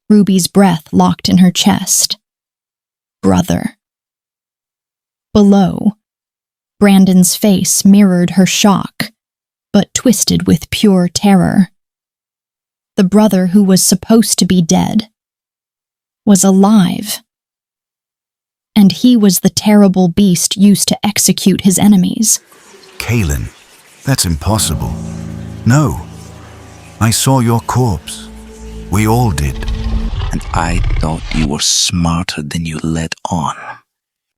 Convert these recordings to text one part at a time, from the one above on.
Ruby's breath locked in her chest. Brother. Below, Brandon's face mirrored her shock, but twisted with pure terror. The brother who was supposed to be dead was alive. And he was the terrible beast used to execute his enemies. Kaelan, that's impossible. No, I saw your corpse. We all did. And I thought you were smarter than you let on.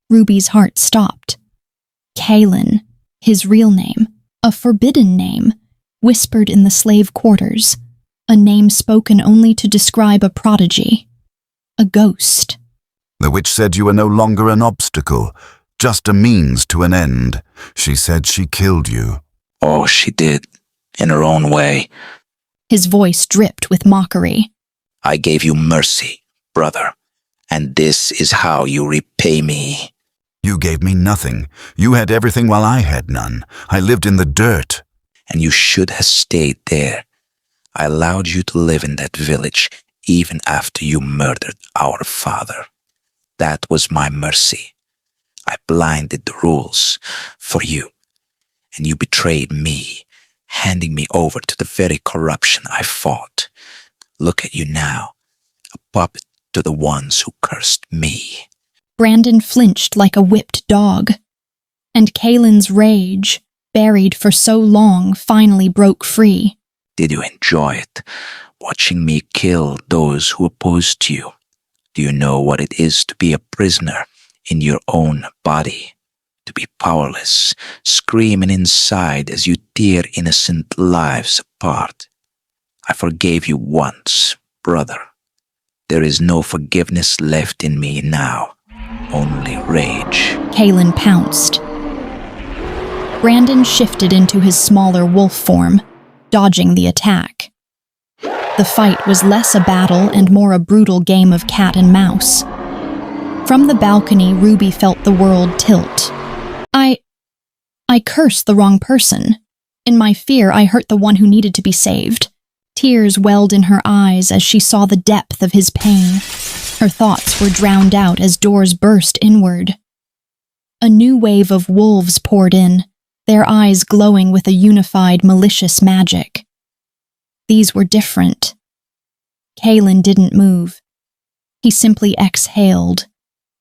Ruby's heart stopped. Kaelan, his real name, a forbidden name, whispered in the slave quarters, a name spoken only to describe a prodigy, a ghost. The witch said you were no longer an obstacle, just a means to an end. She said she killed you. Oh, she did, in her own way. His voice dripped with mockery. I gave you mercy, brother, and this is how you repay me. You gave me nothing. You had everything while I had none. I lived in the dirt. And you should have stayed there. I allowed you to live in that village even after you murdered our father. That was my mercy. I blinded the rules for you, and you betrayed me, handing me over to the very corruption I fought. Look at you now, a puppet to the ones who cursed me. Brandon flinched like a whipped dog, and Kaelan's rage, buried for so long, finally broke free. Did you enjoy it, watching me kill those who opposed you? Do you know what it is to be a prisoner in your own body? To be powerless, screaming inside as you tear innocent lives apart? I forgave you once, brother. There is no forgiveness left in me now, only rage. Kaelan pounced. Brandon shifted into his smaller wolf form, dodging the attack. The fight was less a battle and more a brutal game of cat and mouse. From the balcony, Ruby felt the world tilt. I cursed the wrong person. In my fear, I hurt the one who needed to be saved. Tears welled in her eyes as she saw the depth of his pain. Her thoughts were drowned out as doors burst inward. A new wave of wolves poured in, their eyes glowing with a unified, malicious magic. These were different. Kaelan didn't move. He simply exhaled,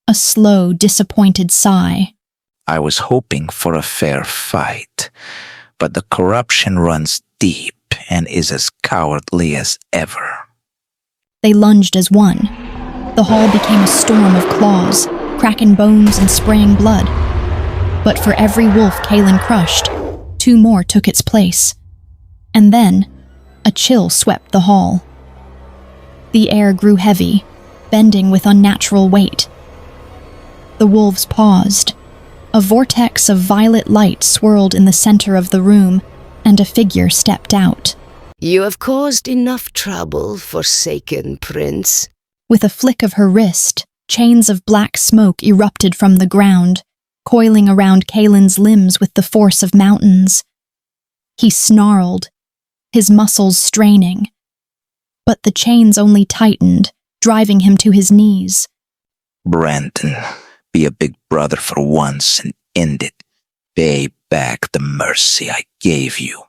a slow, disappointed sigh. I was hoping for a fair fight, but the corruption runs deep and is as cowardly as ever. They lunged as one. The hall became a storm of claws, cracking bones and spraying blood. But for every wolf Kaelan crushed, 2 more took its place. And then, a chill swept the hall. The air grew heavy, bending with unnatural weight. The wolves paused. A vortex of violet light swirled in the center of the room, and a figure stepped out. You have caused enough trouble, forsaken prince. With a flick of her wrist, chains of black smoke erupted from the ground, coiling around Kaelan's limbs with the force of mountains. He snarled, his muscles straining. But the chains only tightened, driving him to his knees. Brandon, be a big brother for once and end it. Pay back the mercy I gave you.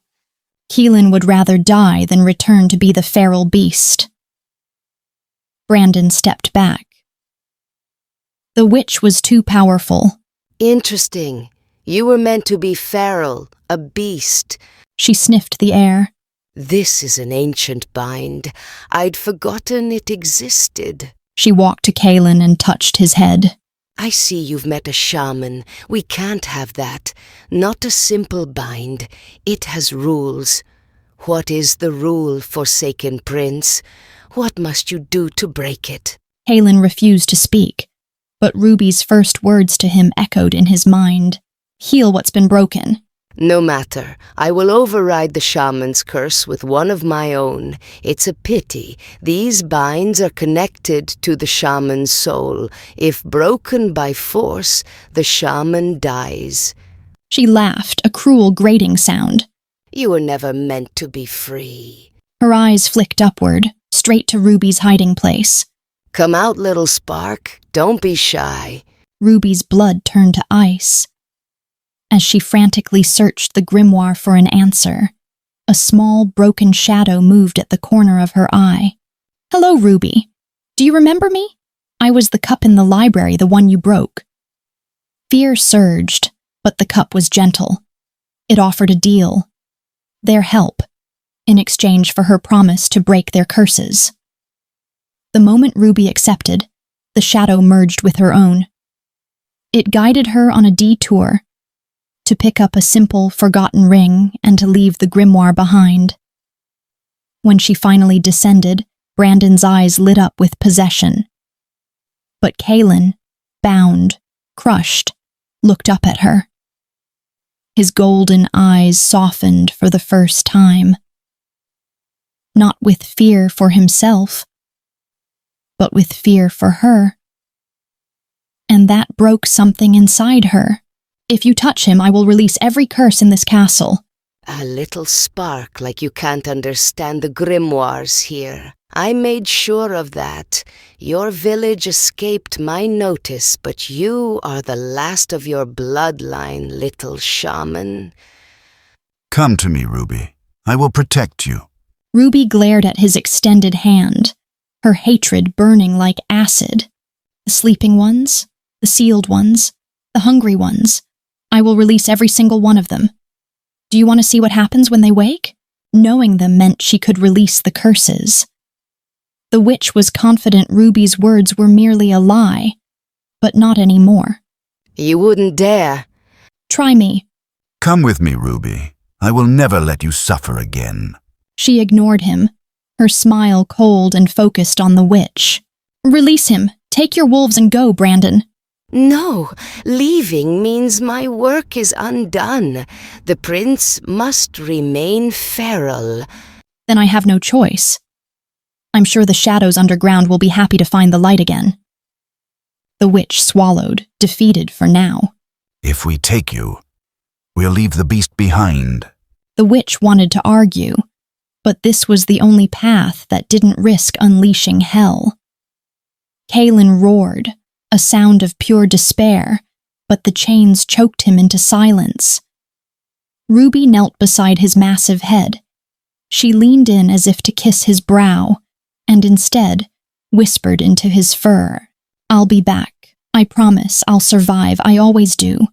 Kaelan would rather die than return to be the feral beast. Brandon stepped back. The witch was too powerful. Interesting. You were meant to be feral, a beast. She sniffed the air. This is an ancient bind. I'd forgotten it existed. She walked to Kaelan and touched his head. I see you've met a shaman. We can't have that. Not a simple bind. It has rules. What is the rule, forsaken prince? What must you do to break it? Kaelan refused to speak, but Ruby's first words to him echoed in his mind. Heal what's been broken. No matter. I will override the shaman's curse with one of my own. It's a pity. These binds are connected to the shaman's soul. If broken by force, the shaman dies. She laughed, a cruel grating sound. You were never meant to be free. Her eyes flicked upward, straight to Ruby's hiding place. Come out, little spark. Don't be shy. Ruby's blood turned to ice. As she frantically searched the grimoire for an answer, a small, broken shadow moved at the corner of her eye. "Hello, Ruby. Do you remember me? I was the cup in the library, the one you broke." Fear surged, but the cup was gentle. It offered a deal. Their help, in exchange for her promise to break their curses. The moment Ruby accepted, the shadow merged with her own. It guided her on a detour, to pick up a simple, forgotten ring and to leave the grimoire behind. When she finally descended, Brandon's eyes lit up with possession. But Kaelan, bound, crushed, looked up at her. His golden eyes softened for the first time. Not with fear for himself, but with fear for her. And that broke something inside her. "If you touch him, I will release every curse in this castle." A little spark like you can't understand the grimoires here. I made sure of that. Your village escaped my notice, but you are the last of your bloodline, little shaman. Come to me, Ruby. I will protect you. Ruby glared at his extended hand, her hatred burning like acid. "The sleeping ones, the sealed ones, the hungry ones. I will release every single one of them. Do you want to see what happens when they wake?" Knowing them meant she could release the curses. The witch was confident Ruby's words were merely a lie, but not anymore. You wouldn't dare. "Try me." Come with me, Ruby. I will never let you suffer again. She ignored him, her smile cold and focused on the witch. "Release him. Take your wolves and go, Brandon." No, leaving means my work is undone. The prince must remain feral. "Then I have no choice. I'm sure the shadows underground will be happy to find the light again." The witch swallowed, defeated for now. If we take you, we'll leave the beast behind. The witch wanted to argue, but this was the only path that didn't risk unleashing hell. Kaelan roared, a sound of pure despair, but the chains choked him into silence. Ruby knelt beside his massive head. She leaned in as if to kiss his brow, and instead whispered into his fur, "I'll be back. I promise I'll survive. I always do."